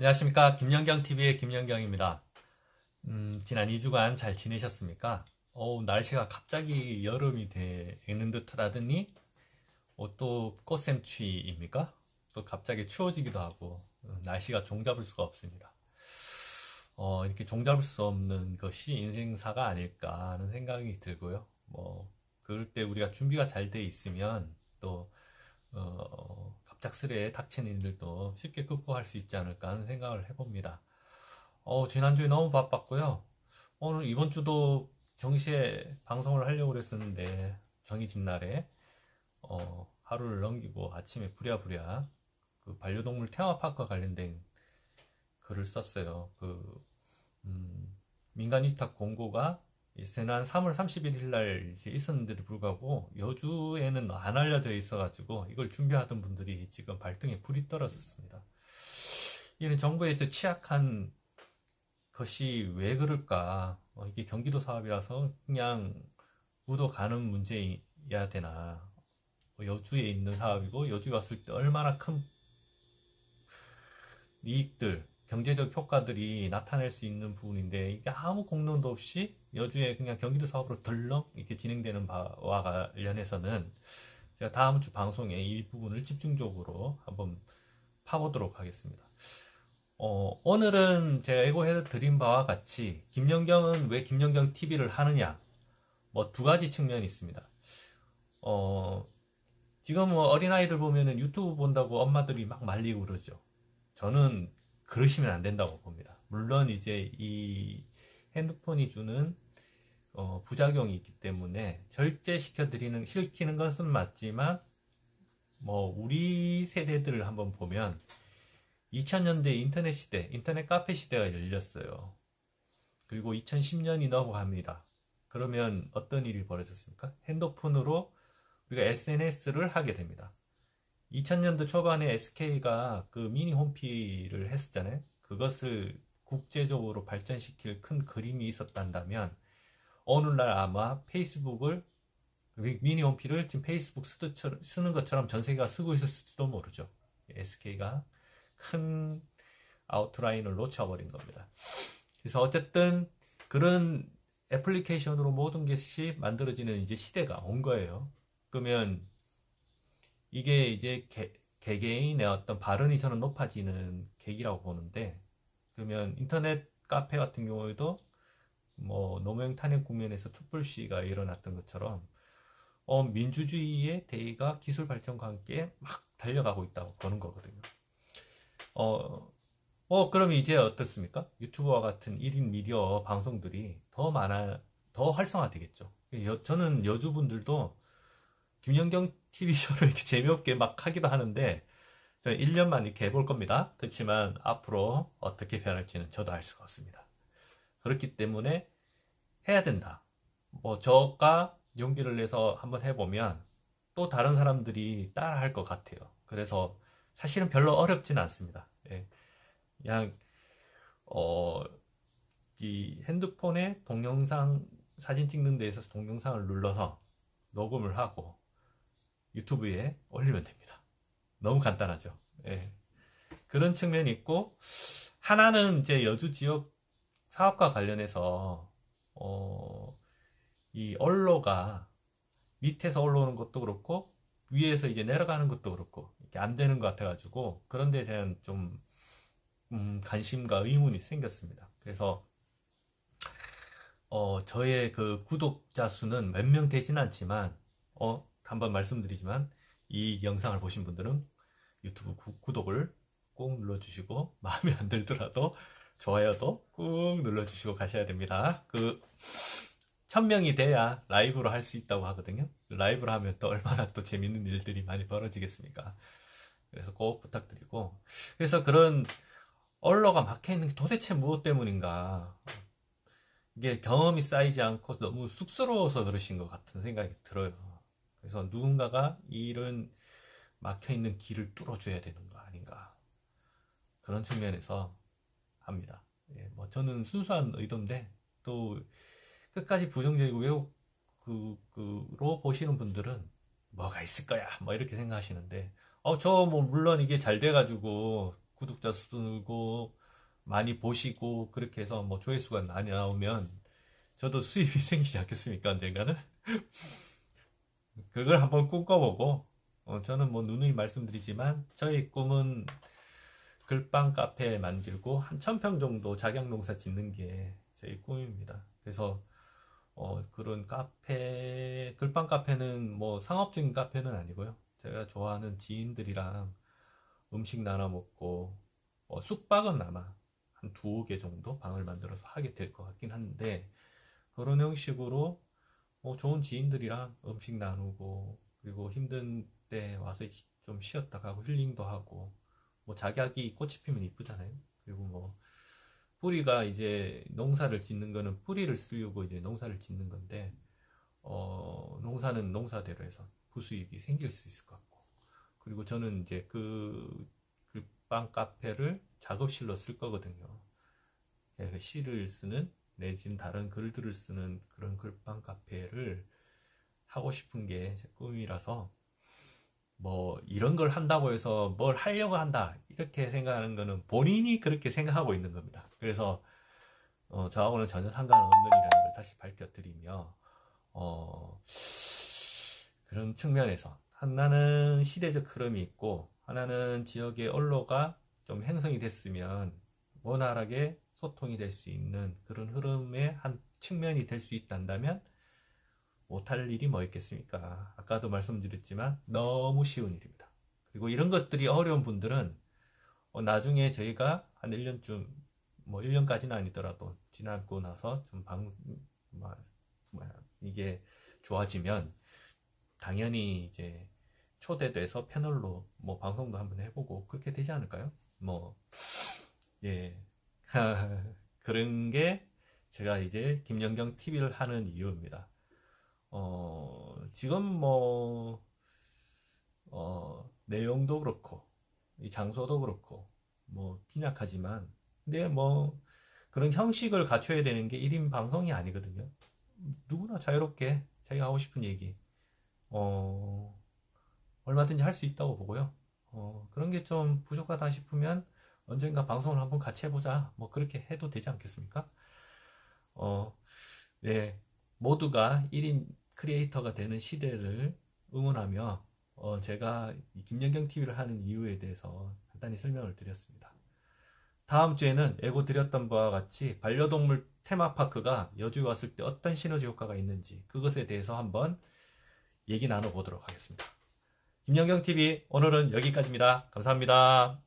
안녕하십니까. 김연경TV의 김연경입니다. 지난 2주간 잘 지내셨습니까? 날씨가 갑자기 여름이 되는 듯 하더니, 또 꽃샘추위입니까? 또 갑자기 추워지기도 하고, 날씨가 종잡을 수가 없습니다. 이렇게 종잡을 수 없는 것이 인생사가 아닐까 하는 생각이 들고요. 그럴 때 우리가 준비가 잘 돼 있으면, 또, 갑작스레 닥치는 일들도 쉽게 극복할 수 있지 않을까 하는 생각을 해봅니다. 지난주에 너무 바빴고요. 오늘 이번 주도 정시에 방송을 하려고 그랬었는데 정해진 날에 하루를 넘기고 아침에 부랴부랴 그 반려동물 테마파크와 관련된 글을 썼어요. 민간 위탁 공고가 지난 3월 31일 날 있었는데도 불구하고 여주에는 안 알려져 있어가지고 이걸 준비하던 분들이 지금 발등에 불이 떨어졌습니다. 이는 정부의 또 취약한 것이 왜 그럴까? 이게 경기도 사업이라서 그냥 우도 가는 문제여야 되나? 여주에 있는 사업이고 여주에 왔을 때 얼마나 큰 이익들, 경제적 효과들이 나타낼 수 있는 부분인데 이게 아무 공론도 없이 여주에 그냥 경기도 사업으로 덜렁 이렇게 진행되는 바와 관련해서는 제가 다음 주 방송에 이 부분을 집중적으로 한번 파보도록 하겠습니다. 오늘은 제가 예고해 드린 바와 같이 김연경은 왜 김연경 TV를 하느냐, 두 가지 측면이 있습니다. 지금 어린아이들 보면은 유튜브 본다고 엄마들이 막 말리고 그러죠. 저는 그러시면 안 된다고 봅니다. 물론 이제 이 핸드폰이 주는 부작용이 있기 때문에 시키는 것은 맞지만 우리 세대들을 한번 보면 2000년대 인터넷 시대, 인터넷 카페 시대가 열렸어요. 그리고 2010년이 넘어갑니다. 그러면 어떤 일이 벌어졌습니까? 핸드폰으로 우리가 SNS를 하게 됩니다. 2000년도 초반에 SK가 그 미니 홈피를 했었잖아요. 그것을 국제적으로 발전시킬 큰 그림이 있었단다면 오늘날 아마 페이스북을 미니 홈피를 지금 페이스북 쓰는 것처럼 전 세계가 쓰고 있을지도 모르죠. SK가 큰 아웃라인을 놓쳐버린 겁니다. 그래서 어쨌든 그런 애플리케이션으로 모든 것이 만들어지는 이제 시대가 온 거예요. 그러면 이게 이제 개개인의 어떤 발언이 저는 높아지는 계기라고 보는데, 그러면 인터넷 카페 같은 경우에도 노무현 탄핵 국면에서 촛불 시위가 일어났던 것처럼 민주주의의 대의가 기술 발전과 함께 막 달려가고 있다고 보는 거거든요. 그럼 이제 어떻습니까? 유튜브와 같은 1인 미디어 방송들이 더 활성화되겠죠. 저는 여주분들도 김연경 TV쇼를 이렇게 재미없게 막 하기도 하는데, 저는 1년만 이렇게 해볼 겁니다. 그렇지만 앞으로 어떻게 변할지는 저도 알 수가 없습니다. 그렇기 때문에 해야 된다. 저가 용기를 내서 한번 해보면 또 다른 사람들이 따라 할 것 같아요. 그래서 사실은 별로 어렵지는 않습니다. 예. 그냥, 이 핸드폰에 동영상, 사진 찍는 데 있어서 동영상을 눌러서 녹음을 하고 유튜브에 올리면 됩니다. 너무 간단하죠. 예. 그런 측면이 있고, 하나는 이제 여주 지역 사업과 관련해서, 이 언로가 밑에서 올라오는 것도 그렇고, 위에서 이제 내려가는 것도 그렇고, 이렇게 안 되는 것 같아가지고, 그런 데 대한 좀, 관심과 의문이 생겼습니다. 그래서, 저의 그 구독자 수는 몇 명 되진 않지만, 한번 말씀드리지만, 이 영상을 보신 분들은 유튜브 구독을 꼭 눌러주시고, 마음에 안 들더라도 좋아요도 꾹 눌러주시고 가셔야 됩니다. 1000명이 돼야 라이브로 할 수 있다고 하거든요. 라이브로 하면 또 얼마나 또 재밌는 일들이 많이 벌어지겠습니까? 그래서 꼭 부탁드리고, 그래서 그런 언로가 막혀있는 게 도대체 무엇 때문인가? 이게 경험이 쌓이지 않고 너무 쑥스러워서 그러신 것 같은 생각이 들어요. 그래서 누군가가 이런 막혀있는 길을 뚫어줘야 되는 거 아닌가. 그런 측면에서 합니다. 예, 저는 순수한 의도인데, 또 끝까지 부정적이고 왜곡으로 보시는 분들은 뭐가 있을 거야, 이렇게 생각하시는데, 물론 이게 잘 돼가지고 구독자 수 늘고 많이 보시고 그렇게 해서 뭐 조회수가 많이 나오면 저도 수입이 생기지 않겠습니까? 언젠가는. 그걸 한번 꿈꿔보고 저는 뭐 누누이 말씀드리지만 저희 꿈은 글방 카페 만들고 한 1000평 정도 작약농사 짓는 게 저희 꿈입니다. 그래서 그런 카페, 글방 카페는 뭐 상업적인 카페는 아니고요. 제가 좋아하는 지인들이랑 음식 나눠 먹고 숙박은 아마 한 2개 정도 방을 만들어서 하게 될 것 같긴 한데, 그런 형식으로 좋은 지인들이랑 음식 나누고, 그리고 힘든 때 와서 좀 쉬었다 가고 힐링도 하고, 뭐 작약이 꽃이 피면 이쁘잖아요. 그리고 뭐 뿌리가 이제 농사를 짓는 거는 뿌리를 쓰려고 이제 농사를 짓는 건데, 농사는 농사대로 해서 부수익이 생길 수 있을 것 같고, 그리고 저는 이제 그 글방 카페를 작업실로 쓸 거거든요. 그 시를 쓰는 내지는 다른 글들을 쓰는 그런 글방 카페를 하고 싶은 게 제 꿈이라서, 뭐 이런 걸 한다고 해서 뭘 하려고 한다 이렇게 생각하는 거는 본인이 그렇게 생각하고 있는 겁니다. 그래서 저하고는 전혀 상관없는 일이라는 걸 다시 밝혀드리며, 그런 측면에서 하나는 시대적 흐름이 있고 하나는 지역의 언로가 좀 형성이 됐으면 원활하게 소통이 될 수 있는 그런 흐름의 한 측면이 될 수 있단다면 못할 일이 뭐 있겠습니까? 아까도 말씀드렸지만 너무 쉬운 일입니다. 그리고 이런 것들이 어려운 분들은 나중에 저희가 한 1년쯤, 뭐 1년까지는 아니더라도 지나고 나서 좀 이게 좋아지면 당연히 이제 초대돼서 패널로 뭐 방송도 한번 해보고 그렇게 되지 않을까요? 뭐, 예. 그런 게 제가 이제 김연경 TV를 하는 이유입니다. 지금 뭐, 내용도 그렇고, 이 장소도 그렇고, 뭐, 빈약하지만, 근데 뭐, 그런 형식을 갖춰야 되는 게 1인 방송이 아니거든요. 누구나 자유롭게 자기가 하고 싶은 얘기, 얼마든지 할 수 있다고 보고요. 그런 게 좀 부족하다 싶으면 언젠가 방송을 한번 같이 해보자. 뭐, 그렇게 해도 되지 않겠습니까? 네. 모두가 1인 크리에이터가 되는 시대를 응원하며 제가 이 김연경 TV를 하는 이유에 대해서 간단히 설명을 드렸습니다. 다음 주에는 예고 드렸던 바와 같이 반려동물 테마파크가 여주에 왔을 때 어떤 시너지 효과가 있는지 그것에 대해서 한번 얘기 나눠보도록 하겠습니다. 김연경 TV 오늘은 여기까지입니다. 감사합니다.